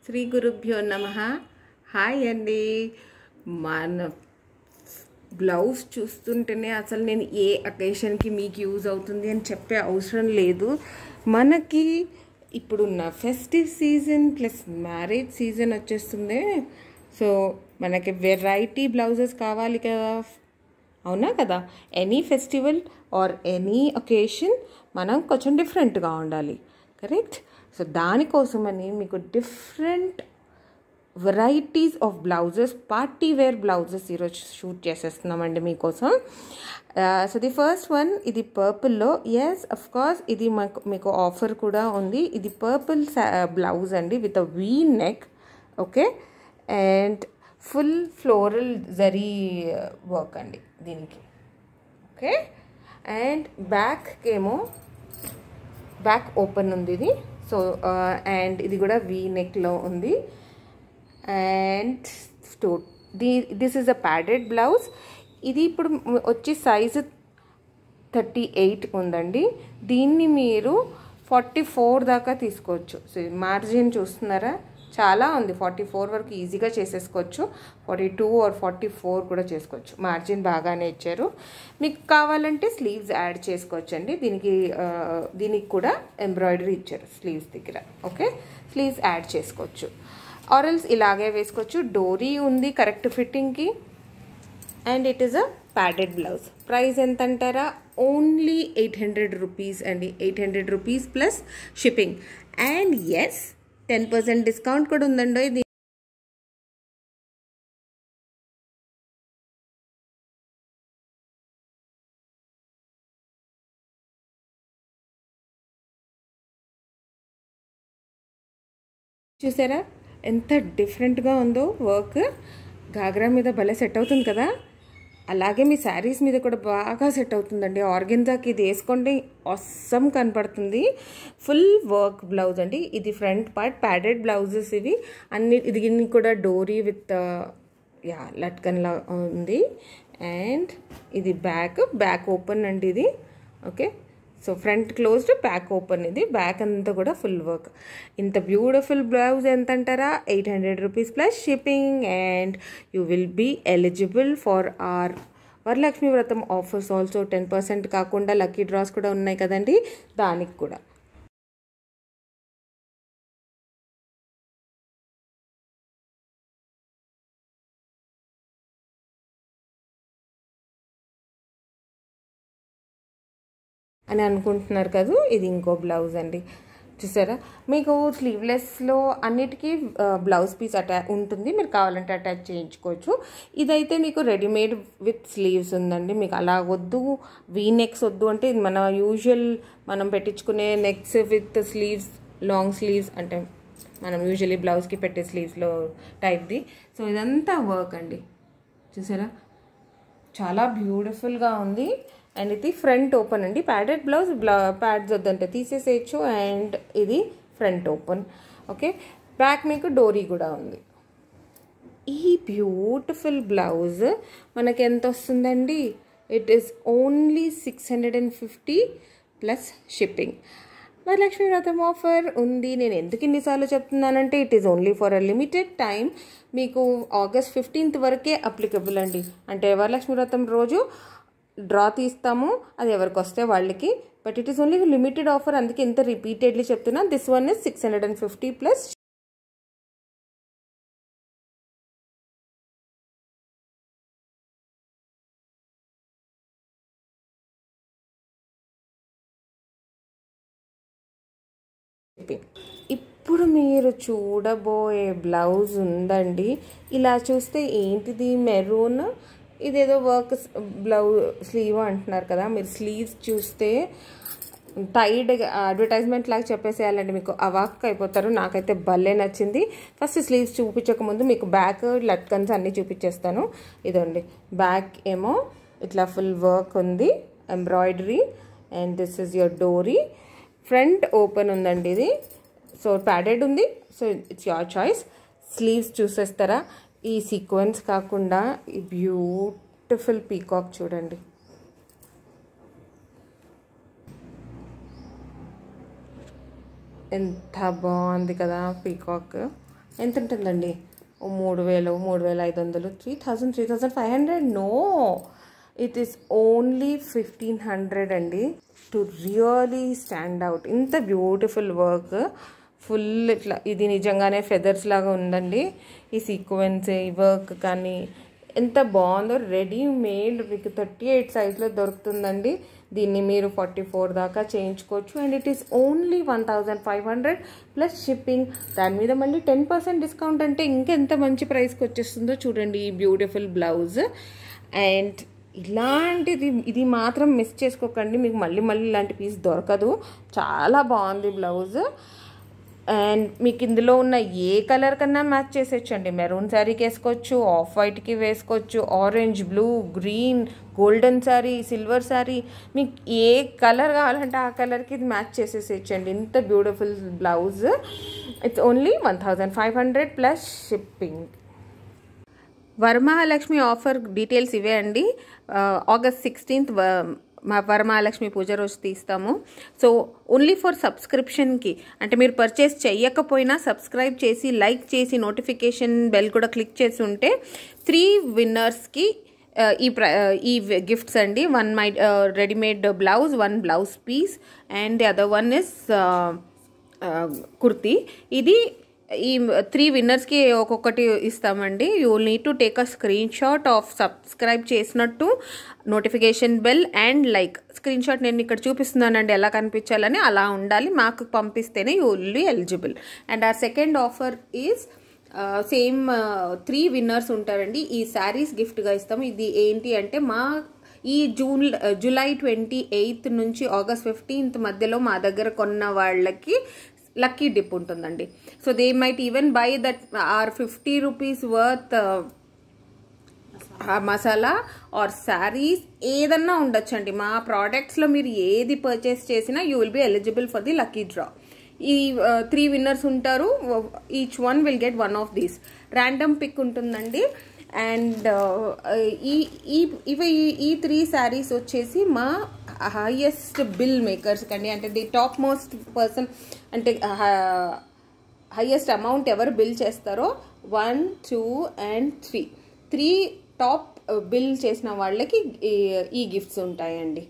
శ్రీ గురుభ్యో నమః. హాయ్ అండి. మన బ్లౌజ్ చూస్తుంటేనే అసలు నేను ఏ అకేషన్కి మీకు యూజ్ అవుతుంది అని చెప్పే అవసరం లేదు. మనకి ఇప్పుడున్న festive season plus marriage season వచ్చేస్తుంది. సో మనకి వెరైటీ బ్లౌజెస్ కావాలి కదా, అవునా కదా? Any festival or any occasion మనం కొంచెం డిఫరెంట్గా ఉండాలి, కరెక్ట్? సో దానికోసమని మీకు different varieties of blouses, party wear blouses ఈరోజు షూట్ చేసేస్తున్నామండి మీకోసం. సో ది ఫస్ట్ వన్, ఇది పర్పుల్లో. ఎస్, అఫ్ కోర్స్ ఇది మీకు ఆఫర్ కూడా ఉంది. ఇది పర్పుల్ బ్లౌజ్ అండి with a V neck, okay, and full floral zari work అండి దీనికి, ఓకే. అండ్ బ్యాక్కేమో బ్యాక్ ఓపెన్ ఉంది ఇది. సో అండ్ ఇది కూడా వీ నెక్లో ఉంది. And this is a padded blouse. ఇది ఇప్పుడు వచ్చి సైజు 38 ఉందండి. దీన్ని మీరు 44 దాకా తీసుకోవచ్చు. సో మార్జిన్ చూస్తున్నారా, చాలా ఉంది. 44 వరకు ఈజీగా చేసేసుకోవచ్చు. 42 ఆర్ 44 కూడా చేసుకోవచ్చు. మార్జిన్ బాగానే ఇచ్చారు. మీకు కావాలంటే స్లీవ్స్ యాడ్ చేసుకోవచ్చు అండి. దీనికి కూడా ఎంబ్రాయిడరీ ఇచ్చారు స్లీవ్స్ దగ్గర, ఓకే. స్లీవ్స్ యాడ్ చేసుకోవచ్చు, ఆర్ఎల్స్ ఇలాగే వేసుకోవచ్చు. డోరీ ఉంది కరెక్ట్ ఫిట్టింగ్కి. And it is a padded blouse. Price ఎంత అంటారా? ఓన్లీ 800 రూపీస్ అండి. 800 rupees plus shipping. And yes, 10% discount కూడా ఉందండి. ఇది చూసారా ఎంత డిఫరెంట్గా ఉందో వర్క్. గాగ్రా మీద భలే సెట్ అవుతుంది కదా, అలాగే మీ శారీస్ మీద కూడా బాగా సెట్ అవుతుందండి. ఆర్గెన్జాకి ఇది వేసుకోండి, ఆసమ్ కనపడుతుంది. ఫుల్ వర్క్ బ్లౌజ్ అండి. ఇది ఫ్రంట్ పార్ట్ ప్యాడెడ్ బ్లౌజెస్ ఇవి అన్ని. ఇది కూడా డోరీ విత్ లట్కన్లా ఉంది. అండ్ ఇది బ్యాక్ ఓపెన్ అండి ఇది, okay. So front closed, back open. ఇది బ్యాక్ అంతా కూడా ఫుల్ వర్క్. ఇంత బ్యూటిఫుల్ బ్లౌజ్ ఎంత అంటారా? 800 rupees plus shipping. And you will be eligible for our Varalakshmi Vratam offers also. 10% కాకుండా లక్కీ డ్రాస్ కూడా ఉన్నాయి కదండి, దానికి కూడా. అని అనుకుంటున్నారు కదా, ఇది ఇంకో బ్లౌజ్ అండి. చూసారా, మీకు స్లీవ్లెస్లో అన్నిటికీ బ్లౌజ్ పీస్ ఉంటుంది. మీరు కావాలంటే అటాచ్ చేయించుకోవచ్చు. ఇదైతే మీకు రెడీమేడ్ విత్ స్లీవ్స్ ఉందండి. మీకు అలా వద్దు, వీ నెక్స్ వద్దు అంటే ఇది మన యూజువల్ మనం పెట్టించుకునే necks with sleeves, long sleeves అంటే మనం యూజువల్లీ బ్లౌజ్కి పెట్టే స్లీవ్స్లో టైప్ది. సో ఇదంతా వర్క్ అండి. చూసారా, చాలా బ్యూటిఫుల్గా ఉంది. అండ్ ఇది ఫ్రంట్ ఓపెన్ అండి. ప్యాడెడ్ బ్లౌజ్, ప్యాడ్స్ వద్దంటే తీసేసేయచ్చు. అండ్ ఇది ఫ్రంట్ ఓపెన్, ఓకే. బ్యాక్ మీకు డోరీ కూడా ఉంది. ఈ బ్యూటిఫుల్ బ్లౌజ్ మనకి ఎంత వస్తుందండి? It is only 650 plus shipping. Varalakshmi వ్రతం ఆఫర్ ఉంది. నేను ఎందుకు ఇన్నిసార్లు చెప్తున్నానంటే it is only for a limited time. మీకు August 15th వరకే అప్లికబుల్ అండి. అంటే వరలక్ష్మి వ్రతం రోజు డ్రా తీస్తాము, అది ఎవరికి వస్తే వాళ్ళకి. But it is only limited offer, అందుకే ఇంత రిపీటెడ్లీ చెప్తున్నా. This one is 650 plus. ఇప్పుడు మీరు చూడబోయే బ్లౌజ్ ఉందండి. ఇలా చూస్తే ఏంటిది? మెరూన్, ఇదేదో వర్క్ స్లీవ్ అంటున్నారు కదా. మీరు స్లీవ్స్ చూస్తే టైడ్ అడ్వర్టైజ్మెంట్ లాగా చెప్పేసేయాలండి, మీకు అవాక్ అయిపోతారు. నాకైతే భలే నచ్చింది. ఫస్ట్ స్లీవ్స్ చూపించకముందు మీకు బ్యాక్ లట్కన్స్ అన్నీ చూపించేస్తాను. ఇదండి బ్యాక్ ఏమో ఇట్లా ఫుల్ వర్క్ ఉంది, embroidery. And this is your dori. Front open ఉందండి ఇది. సో ప్యాడెడ్ ఉంది. So it's your choice. Sleeves చూసేస్తారా? ఈ సీక్వెన్స్ కాకుండా ఈ బ్యూటిఫుల్ పీకాక్ చూడండి. ఎంత బాగుంది కదా పీకాక్. ఎంత ఉంటుందండి? 3000, 3500, 3000, 3500. నో, ఇట్ ఈస్ ఓన్లీ 1500 అండి. To really stand out. ఇంత బ్యూటిఫుల్ వర్క్, ఫుల్ ఇట్లా ఇది నిజంగానే ఫెదర్స్ లాగా ఉందండి. ఈ సీక్వెన్స్, ఈ వర్క్ కానీ ఎంత బాగుందో. రెడీమేడ్ మీకు 38 సైజ్లో దొరుకుతుందండి. దీన్ని మీరు 44 దాకా చేయించుకోవచ్చు. And it is only 1500 plus shipping. దాని మీద మళ్ళీ 10% డిస్కౌంట్ అంటే ఇంకెంత మంచి ప్రైస్కి వచ్చేస్తుందో చూడండి ఈ బ్యూటిఫుల్ బ్లౌజ్. అండ్ ఇలాంటిది ఇది మాత్రం మిస్ చేసుకోకండి, మీకు మళ్ళీ ఇలాంటి పీస్ దొరకదు. చాలా బాగుంది బ్లౌజ్. అండ్ మీకు ఇందులో ఉన్న ఏ కలర్ కన్నా మ్యాచ్ చేసేయచ్చండి. మెరూన్ శారీకి వేసుకోవచ్చు, ఆఫ్ వైట్కి వేసుకోవచ్చు, orange, blue, green, golden sari, silver sari, మీకు ఏ కలర్ కావాలంటే ఆ కలర్కి ఇది మ్యాచ్ చేసేసేయచ్చండి. ఇంత beautiful blouse. It's only 1500 plus shipping. Varamahalakshmi offer details ఇవే అండి. ఆగస్ట్ 16th మా వరమహాలక్ష్మి పూజ రోజు తీస్తాము. సో ఓన్లీ ఫర్ సబ్స్క్రిప్షన్కి, అంటే మీరు పర్చేస్ చేయకపోయినా సబ్స్క్రైబ్ చేసి లైక్ చేసి నోటిఫికేషన్ బెల్ కూడా క్లిక్ చేసి ఉంటే 3 విన్నర్స్కి ఈ గిఫ్ట్స్ అండి. 1 my readymade blouse, 1 blouse piece and the other 1 is kurti. ఇది ఈ 3 విన్నర్స్కి ఒక్కొక్కటి ఇస్తామండి. You will need to take a screenshot of subscribe చేసినట్టు, notification bell and like. Screenshot నేను ఇక్కడ చూపిస్తున్నానండి ఎలా కనిపించాలని, అలా ఉండాలి. మాకు పంపిస్తేనే you will be eligible. And ఆ second offer is same 3 winners ఉంటారండి. ఈ శారీస్ గిఫ్ట్గా ఇస్తాము. ఇది ఏంటి అంటే ఈ జూలై 28th నుంచి ఆగస్ట్ 15th మధ్యలో మా దగ్గర కొన్న వాళ్ళకి లక్కీ డిప్ ఉంటుందండి. So they might even buy that or 50 rupees worth masala or sarees, ఏదన్నా ఉండొచ్చండి. మా ప్రోడక్ట్స్లో మీరు ఏది పర్చేస్ చేసినా you will be eligible for the lucky draw. ఈ 3 విన్నర్స్ ఉంటారు. Each one will get 1 of these. Random pick ఉంటుందండి. అండ్ ఈ 3 శారీస్ వచ్చేసి మా హైయెస్ట్ బిల్ మేకర్స్ కండి. అంటే ది టాప్ మోస్ట్ పర్సన్, అంటే హైయెస్ట్ అమౌంట్ ఎవరు బిల్ చేస్తారో 1, 2 and 3 టాప్ బిల్ చేసిన వాళ్ళకి ఈ గిఫ్ట్స్ ఉంటాయండి.